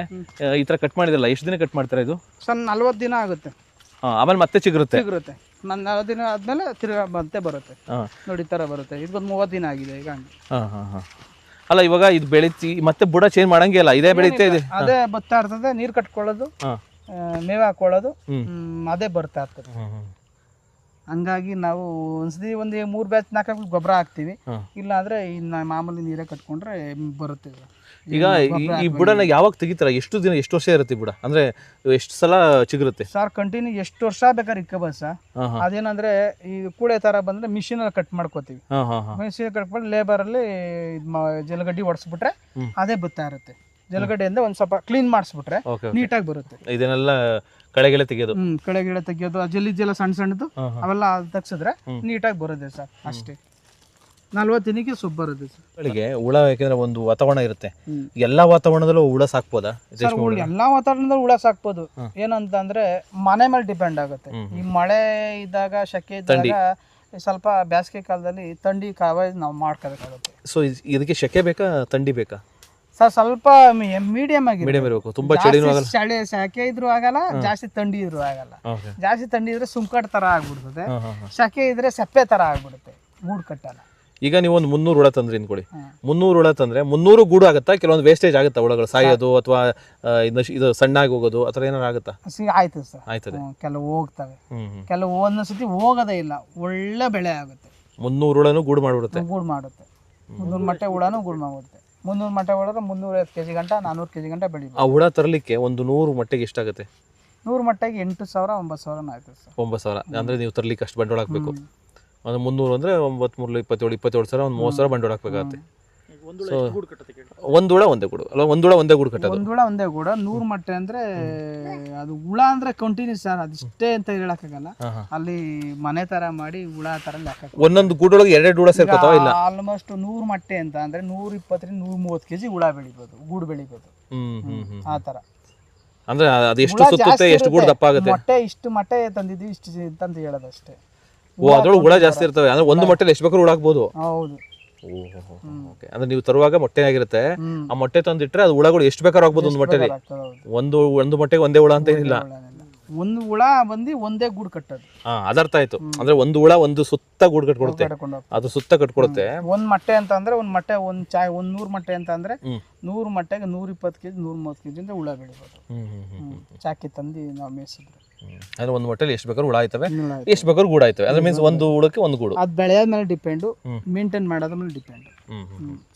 ಈ ತರ ಕಟ್ ಮಾಡಿದ್ರಲ್ಲ, ಎಷ್ಟು ದಿನ ಕಟ್ ಮಾಡ್ತೀರಾ ಇದು? ಸರ್ 40 ದಿನ ಆಗುತ್ತೆ. ಆಮೇಲೆ ಮತ್ತೆ ಚಿಗುರುತ್ತೆ. ನನ್ನ 40 ದಿನ ಆದ್ಮೇಲೆ ತಿರ್ಗಾ ಮತ್ತೆ ಬರುತ್ತೆ. ನೋಡಿ ತರ ಬರುತ್ತೆ. ಇದು 30 ದಿನ ಆಗಿದೆ ಈಗ. ಅಲ್ಲ ಇವಾಗ ಇದು ಬೆಳಿತಿ ಮತ್ತೆ ಬುಡ ಚೇಂಜ್ ಮಾಡಂಗೆ ಇಲ್ಲ, ಇದೇ ಬೆಳೀತಾ ಇದೆ. ಅದೇ ಬರ್ತಾ ಇರ್ತದೆ. ನೀರು ಕಟ್ಕೊಳ್ಳೋದು, ಮೇವು ಹಾಕೊಳ್ಳೋದು, ಅದೇ ಬರ್ತಾ ಇರ್ತದೆ. ಹಂಗಾಗಿ ನಾವು ಒಂದ್ಸತಿ ಒಂದು 3 ಬ್ಯಾಚ್ 4 ಗೊಬ್ಬರ ಹಾಕ್ತಿವಿ. ಇಲ್ಲ ಅಂದ್ರೆ ಇನ್ನು ಮಾಮೂಲಿ ನೀರೇ ಕಟ್ಕೊಂಡ್ರೆ ಬರುತ್ತೆ. ಈಗ ಈ ಬುಡನ ಯಾವಾಗ ತೆಗಿತಾರ? ಎಷ್ಟು ದಿನ, ಎಷ್ಟು ವರ್ಷ ಇರುತ್ತೆ ಬುಡ? ಅಂದ್ರೆ ಎಷ್ಟು ಸಲ ಚಿಗುರುತ್ತೆ ಸರ್? ಕಂಟಿನ್ಯೂ ಎಷ್ಟು ವರ್ಷ ಬೇಕಾದ್ರೆ ಇಕ್ಕಬೋದು ಸರ್. ಅದೇನಂದ್ರೆ ಈ ಕೂಡೆ ತರ ಬಂದ್ರೆ ಮಿಷಿನ್ ಅಲ್ಲಿ ಕಟ್ ಮಾಡ್ಕೋತೀವಿ. ಮಿಷಿನ್ ಕಟ್ ಮಾಡಿ ಲೇಬರ್ ಅಲ್ಲಿ ಜಲಗಡ್ಡಿ ಹೊಡ್ಸ್ಬಿಟ್ರೆ ಅದೇ ಬರ್ತಾ ಇರುತ್ತೆ. ಜಲಗಡ್ಡೆಯಿಂದ ಒಂದ್ ಸ್ವಲ್ಪ ಕ್ಲೀನ್ ಮಾಡಿಸ್ಬಿಟ್ರೆ ಓಕೆ ನೀಟಾಗಿ ಬರುತ್ತೆ. ಇದನ್ನೆಲ್ಲ ಕಳೆಗೆಲ್ಲ ತೆಗೆಯೋದು. ಕಳೆ ಗಿಡ ತೆಗಿಯೋದು, ಆ ಜಲ್ಲಿದ್ದೆಲ್ಲ ಸಣ್ಣ ಸಣ್ಣದು ಅವೆಲ್ಲ ತೆಗ್ಸಿದ್ರೆ ನೀಟಾಗಿ ಬರುತ್ತೆ ಸರ್. ಅಷ್ಟೇ 40 ದಿನಕ್ಕೆ ಸೊಪ್ಪು ಬರುತ್ತೆ ಸರ್. ಗಳಿಗೆ ಹುಳ ಯಾಕೆಂದ್ರೆ ಒಂದು ವಾತಾವರಣ ಇರುತ್ತೆ, ಎಲ್ಲಾ ವಾತಾವರಣದಲ್ಲೂ ಹುಳ ಸಾಕ್ಬೋದಾ? ಸರ್ ಎಲ್ಲಾ ವಾತಾವರಣದಲ್ಲಿ ಹುಳ ಸಾಕ್ಬೋದು. ಏನಂತಂದ್ರೆ ಮನೆ ಮೇಲೆ ಡಿಪೆಂಡ್ ಆಗುತ್ತೆ. ಈ ಮಳೆ ಇದ್ದಾಗ, ಶೆಕೆ ಇದ್ದಾಗ, ಸ್ವಲ್ಪ ಬೇಸಿಗೆ ಕಾಲದಲ್ಲಿ ಥಂಡಿ ಕಾವ ನಾವು ಮಾಡ್ಕೋಬೇಕಾಗುತ್ತೆ. ಸೊ ಇದಕ್ಕೆ ಶೆಕೆ ಬೇಕಾ ಥಂಡಿ ಬೇಕಾ ಸರ್? ಸ್ವಲ್ಪ ಮೀಡಿಯಂ ಆಗಿ ಇರಬೇಕು. ತುಂಬಾ ಚಳಿನೂ ಆಗಲ್ಲ, ಚಳಿ ಸೆಕೆ ಇದ್ರೂ ಆಗಲ್ಲ, ಜಾಸ್ತಿ ಥಂಡಿ ಇದ್ರೂ ಆಗಲ್ಲ. ಜಾಸ್ತಿ ಥಂಡಿ ಇದ್ರೆ ಸುಂಕಟ್ ತರ ಆಗ್ಬಿಡ್ತದೆ, ಸೆಕೆ ಇದ್ರೆ ಸೆಪ್ಪೆ ತರ ಆಗ್ಬಿಡುತ್ತೆ, ಗೂಡು ಕಟ್ಟಲ್ಲ. ಈಗ ನೀವು ಒಂದು 300 ಹುಳ ತಂದ್ರಿ ಅನ್ಕೊಳ್ಳಿ, 300 ಹುಳ ತಂದ್ರೆ 300 ಗೂಡು ಆಗುತ್ತಾ? ಕೆಲವೊಂದು ವೇಸ್ಟೇಜ್ ಆಗುತ್ತಾ? ಹುಳಗಳು ಸಾಯೋದು ಅಥವಾ ಇದು ಸಣ್ಣಾಗಿ ಹೋಗೋದು ಆ ಥರ ಏನಾರು ಆಗುತ್ತಾ? ಆಯ್ತು ಸರ್, ಆಯ್ತದೆ. ಕೆಲವು ಹೋಗ್ತವೆ, ಕೆಲವು ಒಂದೊಂದ್ಸತಿ ಹೋಗೋದೇ ಇಲ್ಲ, ಒಳ್ಳೆ ಬೆಳೆ ಆಗುತ್ತೆ. 300 ಹುಳನು ಗೂಡು ಮಾಡ್ಬಿಡುತ್ತೆ. ಗೂಡು ಮಾಡುತ್ತೆ. 300 ಮೊಟ್ಟೆ ಹುಳನೂ ಗೂಡು ಮಾಡ್ಬಿಡುತ್ತೆ. 300 ಮೊಟ್ಟೆ ಹೊಡೆದ್ರೆ 350 kg ಗಂಟ, 400 kg ಗಂಟ ಬೆಳಿಬೋದು. ಆ ಹುಳ ತರಲಿಕ್ಕೆ ಒಂದು 100 ಮೊಟ್ಟೆಗೆ ಎಷ್ಟಾಗುತ್ತೆ? 100 ಮೊಟ್ಟೆಗೆ 8,000 9,000 ಆಯ್ತು ಸರ್. 9,000 ಅಂದ್ರೆ ನೀವು ತರ್ಲಿಕ್ಕೆ ಅಷ್ಟು ಬಂಡವಾಳ ಹಾಕ್ಬೇಕು. ಒಂದು 300 ಅಂದ್ರೆ 9 3 27,000 ಒಂದು 30,000 ಬಂಡವಾಳ ಹಾಕ್ಬೇಕಾಗತ್ತೆ. ಒಂದು ಹುಳ ಒಂದೇ ಗೂಡು ಅಲ್ಲ? ಒಂದು ಹುಳ ಒಂದೇ ಗೂಡು ಕಟ್ಟೋದು? ಒಂದು ಹುಳ ಒಂದೇ ಗೂಡು. 100 ಮೊಟ್ಟೆ ಅಂದ್ರೆ ಅದು ಹುಳ ಅಂದ್ರೆ ಕಂಟಿನ್ಯೂಸ್ ಸರ್, ಅದಿಷ್ಟೇ ಅಂತ ಹೇಳಕ್ಕಾಗಲ್ಲ. ಅಲ್ಲಿ ಮನೆ ತರ ಮಾಡಿ ಹುಳ ತರ ಲೆಕ್ಕ. ಒಂದೊಂದು ಗೂಡೊಳಗೆ 2 ಹುಳ ಸೇರ್ಕೋತಾವ? ಇಲ್ಲ, ಆಲ್ಮೋಸ್ಟ್ 100 ಮೊಟ್ಟೆ ಅಂತ ಅಂದ್ರೆ 120 130 kg ಹುಳ ಬೆಳಿಬೋದು, ಗೂಡು ಬೆಳಿಬೋದು. ಆ ತರ ಅಂದ್ರೆ ಅದು ಎಷ್ಟು ಸುತ್ತುತ್ತೆ, ಎಷ್ಟು ಗೂಡು ದಪ್ಪ ಆಗುತ್ತೆ? ಮೊಟ್ಟೆ ಇಷ್ಟು ಮೊಟ್ಟೆ ತಂದಿದ್ವಿ, ಇಷ್ಟು ಅಂತ ಹೇಳೋದಷ್ಟೇ. ಅದ್ರೊಳಗೆ ಹುಳ ಜಾಸ್ತಿ ಇರ್ತವೆ ಅಂದ್ರೆ ಒಂದು ಮೊಟ್ಟೆಲಿ ಎಷ್ಟು ಬೇಕಾದ್ರೂ ಹುಳ ಹಾಕ್ಬೋದು? ಹೌದು. ಓಕೆ, ಅಂದ್ರೆ ನೀವು ತರುವಾಗ ಮೊಟ್ಟೆ ಆಗಿರುತ್ತೆ, ಆ ಮೊಟ್ಟೆ ತಂದಿಟ್ರೆ ಅದು ಹುಳಗಳು ಎಷ್ಟು ಬೇಕಾದ್ರೂ ಆಗ್ಬೋದು ಒಂದು ಮೊಟ್ಟೆಲಿ. ಒಂದು ಮೊಟ್ಟೆಗೆ ಒಂದೇ ಹುಳ ಅಂತ ಏನಿಲ್ಲ, ಒಂದು ಹುಳ ಬಂದು ಒಂದೇ ಗೂಡು ಕಟ್ಟೋದು. ಅದರ್ಥ ಆಯ್ತು. ಅಂದ್ರೆ ಒಂದು ಹುಳ ಒಂದು ಸುತ್ತ ಗೂಡು ಕಟ್ಕೊಡುತ್ತೆ, ಅದು ಸುತ್ತ ಕಟ್ಕೊಡುತ್ತೆ. ಒಂದ್ ಮೊಟ್ಟೆ ಅಂತ ಅಂದ್ರೆ ಒಂದ್ ಮೊಟ್ಟೆ ಒಂದ್ 100 ಮೊಟ್ಟೆ ಅಂತ ಅಂದ್ರೆ 100 ಮೊಟ್ಟೆಗೆ 120 kg 130 kg ಅಂತ ಹುಳ ಬೆಳಿಬೋದು. ಚಾಕಿ ತಂದು ನಾವು ಮೇಯಿಸಿದ್ರೆ ಅಂದ್ರೆ ಒಂದು ಮೊಟ್ಟೆಲಿ ಎಷ್ಟು ಬೇಕಾದ್ರೂ ಹುಳ ಆಯ್ತವೆ, ಎಷ್ಟು ಬೇಕಾದ್ರೂ ಗೂಡು ಆಯ್ತವೆ. ಅದ್ರ ಮೀನ್ಸ್ ಒಂದು ಹುಳಕ್ಕೆ ಒಂದು ಗೂಡು. ಅದು ಬೆಳೆಯೋದ್ ಮೇಲೆ ಡಿಪೆಂಡು, ಮೇಂಟೈನ್ ಮಾಡೋದ್ರ ಮೇಲೆ ಡಿಪೆಂಡು.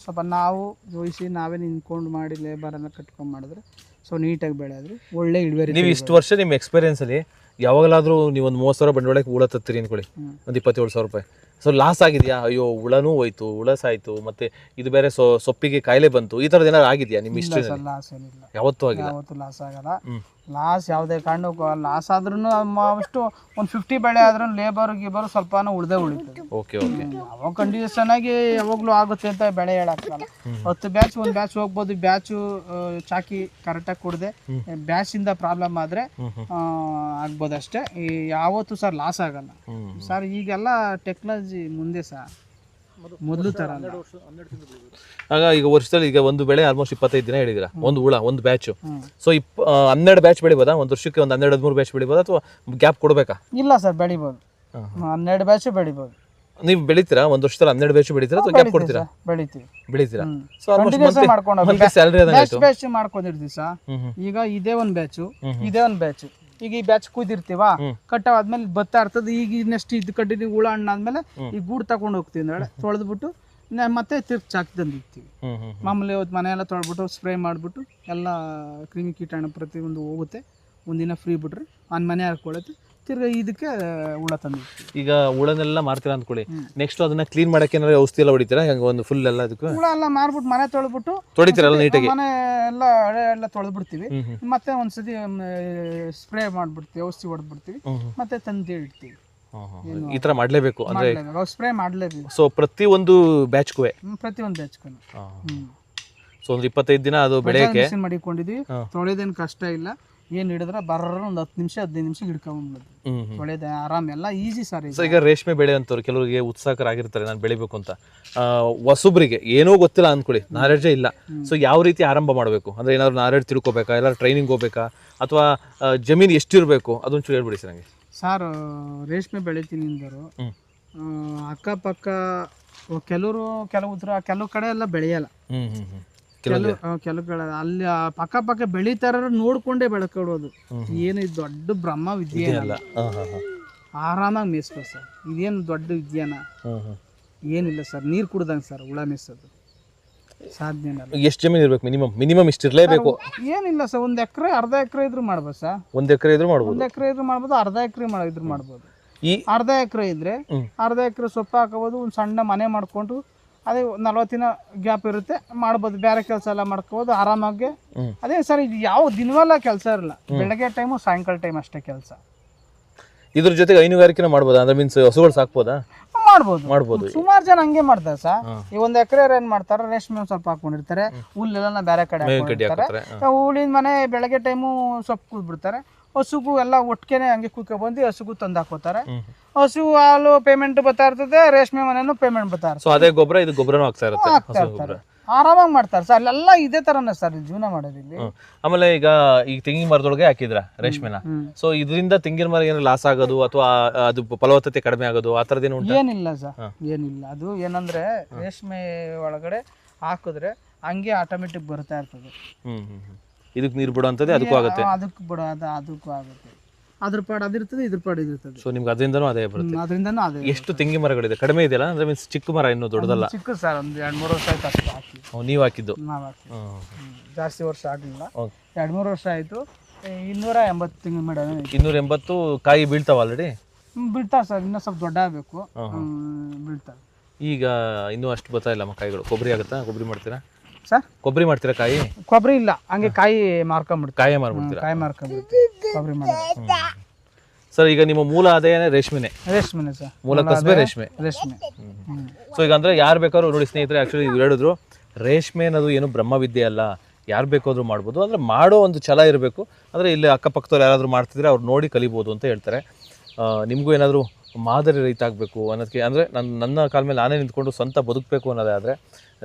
ಸ್ವಲ್ಪ ನಾವು ಜೋಯಿಸಿ ನಾವೇ ನಿಂತ್ಕೊಂಡು ಮಾಡಿ ಲೇಬರ್ ಎಲ್ಲ ಕಟ್ಕೊಂಡು ಮಾಡಿದ್ರೆ ಸೊ ನೀಟಾಗಿ ಬೆಳೆಯೋದ್ರೆ ಒಳ್ಳೆ ಇಳುವರಿ. ನೀವು ಇಷ್ಟು ವರ್ಷ ನಿಮ್ಮ ಎಕ್ಸ್ಪೀರಿಯನ್ಸ್ ಅಲ್ಲಿ ಯಾವಾಗಲಾದ್ರೂ ನೀವು ಒಂದು 30,000 ಬಂಡವಾಳಕ್ಕೆ ಹುಳ ತತ್ತೀರಿ ಅನ್ಕೊಳ್ಳಿ, ಒಂದು 27,000 ರೂಪಾಯಿ, ಸೊ ಲಾಸ್ ಆಗಿದೆಯಾ? ಅಯ್ಯೋ ಹುಳನೂ ಹೋಯ್ತು, ಹುಳ ಸಾಯ್ತು, ಮತ್ತೆ ಇದು ಬೇರೆ ಸೊಪ್ಪಿಗೆ ಕಾಯಿಲೆ ಬಂತು, ಈ ಥರದ್ದು ಏನಾದ್ರು ಆಗಿದೆಯಾ ನಿಮ್ಮ ಹಿಸ್ಟ್ರಿಯಲ್ಲಿ? ಲಾಸ್ ಏನಿಲ್ಲ, ಯಾವತ್ತೂ ಆಗಿಲ್ಲ. ಯಾವತ್ತೂ ಲಾಸ್ ಆಗಲ್ಲ. ಲಾಸ್ ಯಾವುದೇ ಕಾರಣಕ್ಕೂ ಲಾಸ್ ಆದ್ರೂ ಅಷ್ಟು ಒಂದು 50 ಬೆಳೆ ಆದ್ರೂ ಲೇಬರ್ ಗೀಬರ್ ಸ್ವಲ್ಪ ಉಳಿದೇ ಉಳಿತದೆ. ಓಕೆ ಓಕೆ, ಅವಾಗ ಕಂಡೀಷನ್ ಆಗಿ ಯಾವಾಗಲೂ ಆಗುತ್ತೆ ಅಂತ ಬೆಳೆ ಹೇಳಕ್ಕಾಗಲ್ಲ. 10 ಬ್ಯಾಚ್ ಒಂದು ಬ್ಯಾಚ್ ಹೋಗ್ಬೋದು, ಬ್ಯಾಚು ಚಾಕಿ ಕರೆಕ್ಟಾಗಿ ಕೊಡದೆ ಬ್ಯಾಚಿಂದ ಪ್ರಾಬ್ಲಮ್ ಆದರೆ ಆಗ್ಬೋದಷ್ಟೇ. ಯಾವತ್ತೂ ಸರ್ ಲಾಸ್ ಆಗಲ್ಲ ಸರ್. ಈಗೆಲ್ಲ ಟೆಕ್ನಾಲಜಿ ಮುಂದೆ ಸರ್, ಮೊದಲು ಥರ ಅಲ್ಲ. ಆಗ ಈಗ ವರ್ಷದಲ್ಲಿ ಈಗ ಒಂದು ಬೆಳೆ ಆಲ್ಮೋಸ್ಟ್ 25 ದಿನ ಹೇಳಿದಿರಾ, ಒಂದು ಹುಳ ಒಂದು ಬ್ಯಾಚು. ಸೊ 12 ಬ್ಯಾಚ್ ಬೆಳಿಬೋದಾ ಒಂದು ವರ್ಷಕ್ಕೆ? ಒಂದು 12-13 ಬ್ಯಾಚ್ ಬೆಳಿಬೋದಾ ಅಥವಾ ಗ್ಯಾಪ್ ಕೊಡಬೇಕಾ? ಇಲ್ಲ ಸರ್, ಬೆಳಿಬೋದು, 12 ಬ್ಯಾಚ್ ಬೆಳಿಬೋದು. ನೀವು ಬೆಳಿತೀರಾ ಒಂದು ವರ್ಷದಲ್ಲಿ 12 ಬ್ಯಾಚ್ ಬೆಳಿತೀರಾ ಅಥವಾ ಗ್ಯಾಪ್ ಕೊಡ್ತೀರಾ? ಬೆಳಿತೀರಾ. ಸೊ ಬ್ಯಾಚ್ ಬ್ಯಾಚ್ ಮಾಡ್ಕೊಂಡಿರ್ತೀವಿ ಸರ್. ಈಗ ಇದೇ ಒಂದು ಬ್ಯಾಚು, ಇದೇ ಒಂದು ಬ್ಯಾಚು. ಈಗ ಈ ಬ್ಯಾಚ್ ಕೂದಿರ್ತೀವ, ಕಟ್ಟಾದ್ಮೇಲೆ ಬರ್ತಾ ಇರ್ತದೆ. ಈಗ ನೆಕ್ಸ್ಟ್ ಇದು ಕಟ್ಟಿದೀವಿ, ಹುಳ ಹಣ್ಣಾದ್ಮೇಲೆ ಈ ಗೂಡು ತಗೊಂಡು ಹೋಗ್ತೀವಿ ನಾಳೆ, ತೊಳೆದ್ಬಿಟ್ಟು ಮತ್ತೆ ತಿರ್ಗಿ ಚಾಕಿ ತಂದಿರ್ತೀವಿ. ಮಾಮೂಲಿ ಮನೆ ಎಲ್ಲ ತೊಳೆದ್ಬಿಟ್ಟು ಸ್ಪ್ರೇ ಮಾಡಿಬಿಟ್ಟು ಎಲ್ಲ ಕ್ರಿಮಿ ಕೀಟಾಣು ಪ್ರತಿಯೊಂದು ಹೋಗುತ್ತೆ. ಒಂದಿನ ಫ್ರೀ ಬಿಟ್ರೆ ಮನೆ ಹಾಕೊಳ್ಳುತ್ತೆ, ತಿರ್ಗಿ ಇದಕ್ಕೆ ಹುಳ ತಂದಿರ್ತೀವಿ. ಈಗ ಹುಳನೆಲ್ಲ ಮಾರ್ತೀರಾ ಅಂದ್ಕೊಳ್ಳಿ, ನೆಕ್ಸ್ಟ್ ಅದನ್ನ ಕ್ಲೀನ್ ಮಾಡಕ್ಕೆ ಏನಾದ್ರು ಔಷಧಿ ಎಲ್ಲ ಹೊಡಿತೀರಾ? ಹಂಗೆ ಒಂದು ಫುಲ್ ಎಲ್ಲ ಅದಕ್ಕೆ ಹುಳ ಎಲ್ಲ ಮಾರ್ಬಿಟ್ಟು ಮನೆ ತೊಳೆದ್ಬಿಟ್ಟು ತೊಳಿತೀರಲ್ಲ ನೀಟಾಗಿ? ಮನೆ ಎಲ್ಲ ಹಳೆ ಎಲ್ಲ ತೊಳೆದ್ಬಿಡ್ತೀವಿ, ಮತ್ತೆ ಒಂದ್ಸತಿ ಸ್ಪ್ರೇ ಮಾಡ್ಬಿಡ್ತೀವಿ, ಔಷಧಿ ಹೊಡೆದ್ಬಿಡ್ತೀವಿ, ಮತ್ತೆ ತಂದು ಇಡ್ತೀವಿ. ಈ ತರ ಮಾಡ್ಲೇಬೇಕು ಅಂದ್ರೆ ಸ್ಪ್ರೇ ಮಾಡ್ಲೇಬೇಕು. ಸೊ ಪ್ರತಿ ಒಂದು ಬ್ಯಾಚ್ಗೂ ಪ್ರತಿಯೊಂದು ಬ್ಯಾಚ್ಗೂ ಸೊ ಒಂದು 25 ದಿನ ಅದು ಬೆಳೆಯಕ್ಕೆ ಮಾಡಿಕೊಂಡಿದ್ವಿ. ತೊಳೆದೇನು ಕಷ್ಟ ಇಲ್ಲ, ಏನ್ ಹಿಡಿದ್ರೆ ಬರ್ರ ಒಂದು 10 ನಿಮಿಷ 15 ನಿಮಿಷ ಹಿಡ್ಕೊಂಡ್ಬಿಡ್ತೀವಿ. ತೊಳೆದ ಆರಾಮ್, ಎಲ್ಲ ಈಸಿ ಸರ್. ಈಗ ರೇಷ್ಮೆ ಬೆಳೆ ಅಂತವ್ರು ಕೆಲವರಿಗೆ ಉತ್ಸಾಹಕರಾಗಿರ್ತಾರೆ, ನಾನು ಬೆಳಿಬೇಕು ಅಂತ. ಹೊಸಬ್ರಿಗೆ ಏನೂ ಗೊತ್ತಿಲ್ಲ ಅಂದ್ಕೊಳ್ಳಿ, ನಾಲೆಡ್ಜೇ ಇಲ್ಲ. ಸೊ ಯಾವ ರೀತಿ ಆರಂಭ ಮಾಡಬೇಕು ಅಂದ್ರೆ ಏನಾದ್ರು ನಾಲೆಡ್ಜ್ ತಿಳ್ಕೊಬೇಕಾ, ಎಲ್ಲಾರು ಟ್ರೈನಿಂಗ್ ಹೋಗ್ಬೇಕಾ, ಅಥವಾ ಜಮೀನು ಎಷ್ಟಿರಬೇಕು ಅದೊಂಚೂರು ಹೇಳ್ಬಿಡಿ ಸರ್ ನಂಗೆ. ಸರ್ ರೇಷ್ಮೆ ಬೆಳಿತೀನಿ ಅಂದರು ಅಕ್ಕಪಕ್ಕ ಕೆಲವು ಕಡೆ ಎಲ್ಲ ಬೆಳೆಯಲ್ಲ. ಕೆಲವು ಕಡೆ ಅಲ್ಲಿ ಪಕ್ಕ ಬೆಳಿತಾರ ನೋಡ್ಕೊಂಡೇ ಬೆಳ್ಕೊಡೋದು. ಏನು ಇದು ದೊಡ್ಡ ಬ್ರಹ್ಮ ವಿದ್ಯೆ ಅಲ್ಲ, ಆರಾಮಾಗಿ ಮೇಯಿಸ್ಬೋದು ಸರ್. ಇದೇನು ದೊಡ್ಡ ವಿದ್ಯಾನ ಏನಿಲ್ಲ ಸರ್, ನೀರು ಕುಡ್ದಂಗೆ ಸರ್ ಹುಳ ಮೇಯಿಸೋದು ಸಾಧ್ಯ. ಎಷ್ಟು ಜಮೀನು ಇರ್ಬೇಕು? ಮಿನಿಮಮ್ ಇಷ್ಟು ಇರಲೇಬೇಕು? ಏನಿಲ್ಲ ಸರ್, 1 ಎಕರೆ ಅರ್ಧ ಎಕರೆ ಇದ್ರು ಮಾಡ್ಬೋದು ಸರ್. 1 ಎಕರೆ ಇದ್ರು ಮಾಡ್ಬೋದು, 1 ಎಕರೆ ಇದ್ರು ಮಾಡ್ಬೋದು, ಅರ್ಧ ಎಕರೆ ಇದ್ರು ಮಾಡ್ಬೋದು. ಈ ಅರ್ಧ ಎಕರೆ ಇದ್ರೆ ಅರ್ಧ ಎಕರೆ ಸೊಪ್ಪು ಹಾಕೋಬೋದು, ಒಂದು ಸಣ್ಣ ಮನೆ ಮಾಡ್ಕೊಂಡು ಅದೇ 40 ದಿನ ಗ್ಯಾಪ್ ಇರುತ್ತೆ, ಮಾಡ್ಬೋದು, ಬೇರೆ ಕೆಲಸ ಎಲ್ಲ ಮಾಡ್ಕೋಬೋದು ಆರಾಮಾಗಿ. ಅದೇ ಸರ್ ಇದು ಯಾವ ದಿನವೆಲ್ಲ ಕೆಲಸ ಇರಲ್ಲ, ಬೆಳಗ್ಗೆ ಟೈಮು ಸಾಯಂಕಾಲ ಟೈಮ್ ಅಷ್ಟೇ ಕೆಲಸ. ಇದ್ರ ಜೊತೆಗೆ ಹೈನುಗಾರಿಕೆನೂ ಮಾಡ್ಬೋದಾ, ಅಂದ್ರೆ ಮೀನ್ಸ್ ಹಸುಗಳು ಸಾಕ್ಬೋದಾ? ಮಾಡ್ಬೋದು. ಸುಮಾರು ಜನ ಹಂಗೆ ಮಾಡ್ತಾರೆ ಸರ್. ಈ 1 ಎಕರೆ ಏನ್ ಮಾಡ್ತಾರೆ, ರೇಷ್ಮೆ ಸ್ವಲ್ಪ ಹಾಕೊಂಡಿರ್ತಾರೆ, ಹುಲ್ಲೆಲ್ಲ ಬೇರೆ ಕಡೆ ಹಾಕೊಂಡಿರ್ತಾರೆ. ಹುಲ್ಲಿನ ಮನೆ ಬೆಳಗ್ಗೆ ಟೈಮು ಸೊಪ್ಪು ಕೂದ್ಬಿಡ್ತಾರೆ, ಹಸುಗೂ ಎಲ್ಲ ಒಟ್ಟಿಗೆ ಹಂಗೆ ಕುತ್ಕೊಬಂದು ಹಸುಗೂ ತಂದು ಹಾಕೋತಾರೆ. ಹಸು ಹಾಲು ಪೇಮೆಂಟ್ ಬರ್ತಾ ಇರ್ತದೆ, ರೇಷ್ಮೆ ಮನೆನೂ ಪೇಮೆಂಟ್ ಬರ್ತಾ ಇರ್ತದೆ. ಅದೇ ಗೊಬ್ಬರ ಇದು ಗೊಬ್ಬರನೂ ಆಗ್ತಾ ಇರುತ್ತೆ. ಆರಾಮಾಗಿ ಮಾಡ್ತಾರೆ ಸರ್, ಅಲ್ಲೆಲ್ಲ ಇದೇ ತರನೇ ಸರ್ ಜೀವನ ಮಾಡೋದಿಲ್ಲಿ. ಆಮೇಲೆ ಈಗ ತೆಂಗಿನ ಮರದೊಳಗೆ ಹಾಕಿದ್ರ ರೇಷ್ಮೆನ, ಸೊ ಇದರಿಂದ ತೆಂಗಿನ ಮರ ಏನಾದ್ರು ಲಾಸ್ ಆಗೋದು ಅಥವಾ ಅದು ಫಲವತ್ತತೆ ಕಡಿಮೆ ಆಗೋದು ಆ ತರದೇನು ಉಂಟು? ಏನಿಲ್ಲ ಸರ್, ಏನಿಲ್ಲ. ಅದು ಏನಂದ್ರೆ ರೇಷ್ಮೆ ಒಳಗಡೆ ಹಾಕಿದ್ರೆ ಹಂಗೆ ಆಟೋಮೆಟಿಕ್ ಬರ್ತಾ ಇರ್ತದೆ. ಇದಕ್ಕೆ ನೀರು ಬಿಡೋ ಅಂತದೇ ಅದಕ್ಕೂ ಆಗುತ್ತೆ, ಅದಕ್ಕೂ ಬಿಡೋದು ಅದಕ್ಕೂ ಆಗುತ್ತೆ. ಅದ್ರ ಪಾಡು ಅದಿರ್ತದೆ, ಇದ್ರ ಪಾಡು ಇದಿರ್ತದೆ. ಸೊ ನಿಮ್ಗೆ ಅದರಿಂದನೂ ಅದೇ ಬರುತ್ತೆ. ಅದರಿಂದನೂ ಅದೇ. ಎಷ್ಟು ತೆಂಗಿನ ಮರಗಳಿದೆ? ಕಡಿಮೆ ಇದೆಯಲ್ಲ, ಅಂದ್ರೆ ಮೀನ್ಸ್ ಚಿಕ್ಕ ಮರ, ಇನ್ನೂ ದೊಡ್ಡದಲ್ಲ. ಚಿಕ್ಕ ಸರ್, ಒಂದು 2-3 ವರ್ಷ ಆಯ್ತು ಅಷ್ಟು ಹಾಕಿ. ನೀವು ಹಾಕಿದ್ದು? ನಾವು ಹಾಕಿ ಜಾಸ್ತಿ ವರ್ಷ ಆಗಲಿಲ್ಲ, 2-3 ವರ್ಷ ಆಯ್ತು. 280 ತೆಂಗಿನ ಮರ. 280 ಕಾಯಿ ಬೀಳ್ತಾವ ಆಲ್ರೆಡಿ? ಬೀಳ್ತಾವೆ ಸರ್, ಇನ್ನೂ ಸ್ವಲ್ಪ ದೊಡ್ಡ ಆಗಬೇಕು, ಬೀಳ್ತಾವೆ. ಈಗ ಇನ್ನೂ ಅಷ್ಟು ಬರ್ತಾ ಇಲ್ಲ ಕಾಯಿಗಳು. ಕೊಬ್ಬರಿ ಆಗುತ್ತಾ? ಕೊಬ್ಬರಿ ಮಾಡ್ತೀರಾ ಸರ್? ಕೊಬ್ಬರಿ ಮಾಡ್ತೀರಾ? ಕಾಯಿ ಕೊಬ್ಬರಿ ಇಲ್ಲ, ಹಂಗೆ ಕಾಯಿ ಮಾರ್ಕೊಂಡ್ಬಿಡ್ತೀವಿ. ಕಾಯಿ ಮಾರ್ಬಿಡ್ತೀರಾ? ಕಾಯಿ ಮಾರ್ಕೊಂಡ್ಬಿಡ್ತೀವಿ, ಕೊಬ್ಬರಿ ಮಾಡಿ. ಸರ್ ಈಗ ನಿಮ್ಮ ಮೂಲ ಆದಾಯನೇ ರೇಷ್ಮೆನೆ? ರೇಷ್ಮೆನೆ ಸರ್, ಮೂಲ ಕಸಬೆ ರೇಷ್ಮೆ. ರೇಷ್ಮೆ. ಸೊ ಈಗ ಅಂದ್ರೆ ಯಾರು ಬೇಕಾದ್ರೂ ನೋಡಿ ಸ್ನೇಹಿತರೆ, ಆಕ್ಚುಲಿ ಇವ್ರು ಹೇಳಿದ್ರು ರೇಷ್ಮೆ ಅನ್ನೋದು ಏನು ಬ್ರಹ್ಮವಿದ್ಯೆ ಅಲ್ಲ, ಯಾರು ಬೇಕಾದ್ರೂ ಮಾಡ್ಬೋದು, ಅಂದ್ರೆ ಮಾಡೋ ಒಂದು ಛಲ ಇರಬೇಕು. ಅಂದ್ರೆ ಇಲ್ಲಿ ಅಕ್ಕಪಕ್ಕದವ್ರು ಯಾರಾದ್ರೂ ಮಾಡ್ತಿದ್ರೆ ಅವ್ರು ನೋಡಿ ಕಲಿಬೋದು ಅಂತ ಹೇಳ್ತಾರೆ. ನಿಮಗೂ ಏನಾದರೂ ಮಾದರಿ ರೈತ ಆಗಬೇಕು ಅನ್ನೋದಕ್ಕೆ, ಅಂದರೆ ನನ್ನ ಕಾಲ ಮೇಲೆ ನಾನೇ ನಿಂತ್ಕೊಂಡು ಸ್ವಂತ ಬದುಕಬೇಕು ಅನ್ನೋದಾದರೆ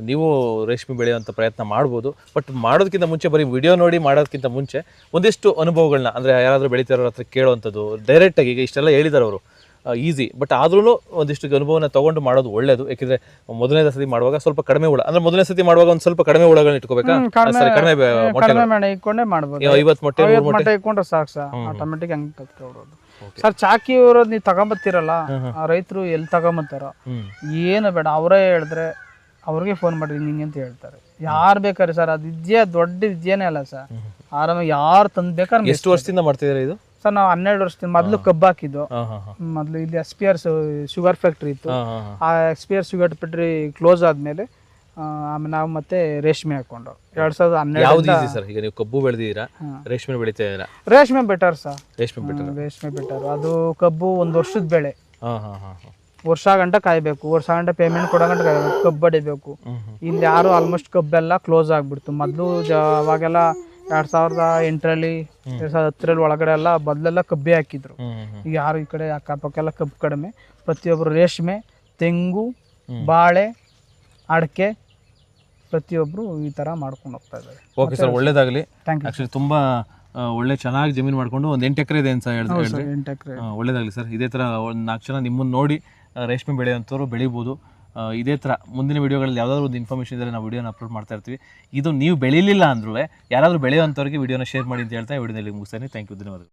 ನೀವು ರೇಷ್ಮೆ ಬೆಳೆಯುವಂಥ ಪ್ರಯತ್ನ ಮಾಡ್ಬೋದು. ಬಟ್ ಮಾಡೋದಕ್ಕಿಂತ ಮುಂಚೆ, ಬರೀ ವಿಡಿಯೋ ನೋಡಿ ಮಾಡೋದಕ್ಕಿಂತ ಮುಂಚೆ ಒಂದಿಷ್ಟು ಅನುಭವಗಳನ್ನ, ಅಂದರೆ ಯಾರಾದರೂ ಬೆಳೀತಾರೋ ಹತ್ರ ಕೇಳೋವಂಥದ್ದು ಡೈರೆಕ್ಟಾಗಿ. ಈಗ ಇಷ್ಟೆಲ್ಲ ಹೇಳಿದ್ದಾರೆ ಅವರು, ಈಸಿ, ಬಟ್ ಆದ್ರೂ ಒಂದಿಷ್ಟು ಅನುಭವನ ತೊಗೊಂಡು ಮಾಡೋದು ಒಳ್ಳೇದು. ಯಾಕೆಂದರೆ ಮೊದಲನೇ ಸತಿ ಮಾಡುವಾಗ ಸ್ವಲ್ಪ ಕಡಿಮೆ ಹುಳ, ಅಂದರೆ ಮೊದಲನೇ ಸತಿ ಮಾಡುವಾಗ ಒಂದು ಸ್ವಲ್ಪ ಕಡಿಮೆ ಹುಳಗಳನ್ನ ಇಟ್ಕೋಬೇಕಾ? ಕಡಿಮೆ ಮಾಡ್ಬೋದು. 50 ಮೊಟ್ಟೆ ಇಟ್ಕೊಂಡ್ರೆ ಸಾಕು ಸರ್, ಆಟೋಮೆಟಿಕ್ ಹಂಗೆ ಕತ್ಕೊಬಿಡೋದು. ಸರ್ ಚಾಕಿ ಇರೋದು ನೀವು ತಗೊಂಬತ್ತೀರಲ್ಲ, ರೈತರು ಎಲ್ಲಿ ತಗೊಂಬತ್ತಾರ, ಏನು ಬೇಡ, ಅವರೇ ಹೇಳಿದ್ರೆ ಅವ್ರಿಗೆ ಫೋನ್ ಮಾಡಿ ಹಿಂಗೆ ಅಂತ ಹೇಳ್ತಾರೆ. ಯಾರು ಬೇಕಾದ್ರೆ ಸರ್, ಅದು ವಿದ್ಯೆ ದೊಡ್ಡ ವಿದ್ಯೆನೇ ಅಲ್ಲ ಸರ್. ಆರಾಮಾಗಿ ಯಾರು ತಂದು ಬೇಕಾದ್ರೆ. ಎಷ್ಟು ವರ್ಷದಿಂದ ಮಾಡ್ತಿದ್ದೀರಾ ಇದು? ಸರ್ ನಾವು 12 ವರ್ಷದಿಂದ. ಮೊದಲು ಕಬ್ಬು ಹಾಕಿದ್ದು, ಮೊದಲು ಇಲ್ಲಿ SPR ಶುಗರ್ ಫ್ಯಾಕ್ಟ್ರಿ ಇತ್ತು. ಆ SPR ಶುಗರ್ ಫ್ಯಾಕ್ಟ್ರಿ ಕ್ಲೋಸ್ ಆದ್ಮೇಲೆ ಆಮೇಲೆ ನಾವು ಮತ್ತೆ ರೇಷ್ಮೆ ಹಾಕೊಂಡು 2012. ಯಾವ್ದು ಈಸಿ ಸರ್? ಈಗ ನೀವು ಕಬ್ಬು ಬೆಳೆದಿದ್ದೀರಾ, ರೇಷ್ಮೆ ಬೆಳಿತಾ ಇದ್ದೀರಾ? ರೇಷ್ಮೆ ಬೆಟರ್ ಸರ್, ರೇಷ್ಮೆ ಬೆಟರ್. ಅದು ಕಬ್ಬು 1 ವರ್ಷದ ಬೆಳೆ, ವರ್ಷ ಗಂಟ ಕಾಯ್ಬೇಕು, ವರ್ಷ ಗಂಟ ಪೇಮೆಂಟ್ ಕೊಡೋ ಗಂಟ ಕಾಯ್ಬೇಕು, ಕಬ್ಬು ಬಡಿಬೇಕು. ಇಲ್ಲಿ ಯಾರು ಆಲ್ಮೋಸ್ಟ್ ಕಬ್ಬೆಲ್ಲ ಕ್ಲೋಸ್ ಆಗ್ಬಿಡ್ತು. ಮೊದಲು ಅವಾಗೆಲ್ಲ 2008ರಲ್ಲಿ 2010ರಲ್ಲಿ ಒಳಗಡೆ ಎಲ್ಲ ಮೊದಲೆಲ್ಲ ಕಬ್ಬೆ ಹಾಕಿದ್ರು. ಈಗ ಯಾರು ಈ ಕಡೆ ಅಕ್ಕಪಕ್ಕೆಲ್ಲ ಕಬ್ಬು ಕಡಿಮೆ. ಪ್ರತಿಯೊಬ್ಬರು ರೇಷ್ಮೆ, ತೆಂಗು, ಬಾಳೆ, ಅಡಿಕೆ ಪ್ರತಿಯೊಬ್ಬರು ಈ ಥರ ಮಾಡ್ಕೊಂಡು ಹೋಗ್ತಾ ಇದ್ದಾರೆ. ಓಕೆ ಸರ್, ಒಳ್ಳೇದಾಗಲಿ. Thank you. ಆ್ಯಕ್ಚುಲಿ ತುಂಬ ಒಳ್ಳೆ ಚೆನ್ನಾಗಿ ಜಮೀನು ಮಾಡಿಕೊಂಡು ಒಂದು 8 ಎಕರೆ ಇದೆ ಅಂತ ಹೇಳಿದ್ರೆ 8 ಎಕರೆ. ಒಳ್ಳೇದಾಗಲಿ ಸರ್. ಇದೇ ಥರ ಒಂದು 4 ಜನ ನಿಮ್ಮನ್ನು ನೋಡಿ ರೇಷ್ಮೆ ಬೆಳೆಯುವಂಥವ್ರು ಬೆಳಿಬೋದು. ಇದೇ ಥರ ಮುಂದಿನ ವೀಡಿಯೋಗಳಲ್ಲಿ ಯಾವುದಾದ್ರು ಒಂದು ಇನ್ಫಾರ್ಮೇಷನ್ ಇದ್ದರೆ ನಾವು ವೀಡಿಯೋನ ಅಪ್ಲೋಡ್ ಮಾಡ್ತಾ ಇರ್ತೀವಿ. ಇದು ನೀವು ಬೆಳೀಲಿಲ್ಲ ಅಂದ್ರೂ ಯಾರಾದರೂ ಬೆಳೆಯುವಂಥವ್ರಿಗೆ ವೀಡಿಯೋನ ಶೇರ್ ಮಾಡಿ ಅಂತ ಹೇಳ್ತಾ ವಿಡಿಯೋದಲ್ಲಿ ಮುಗಿಸ್ತೀನಿ. ಥ್ಯಾಂಕ್ ಯು, ಧನ್ಯವಾದಗಳು.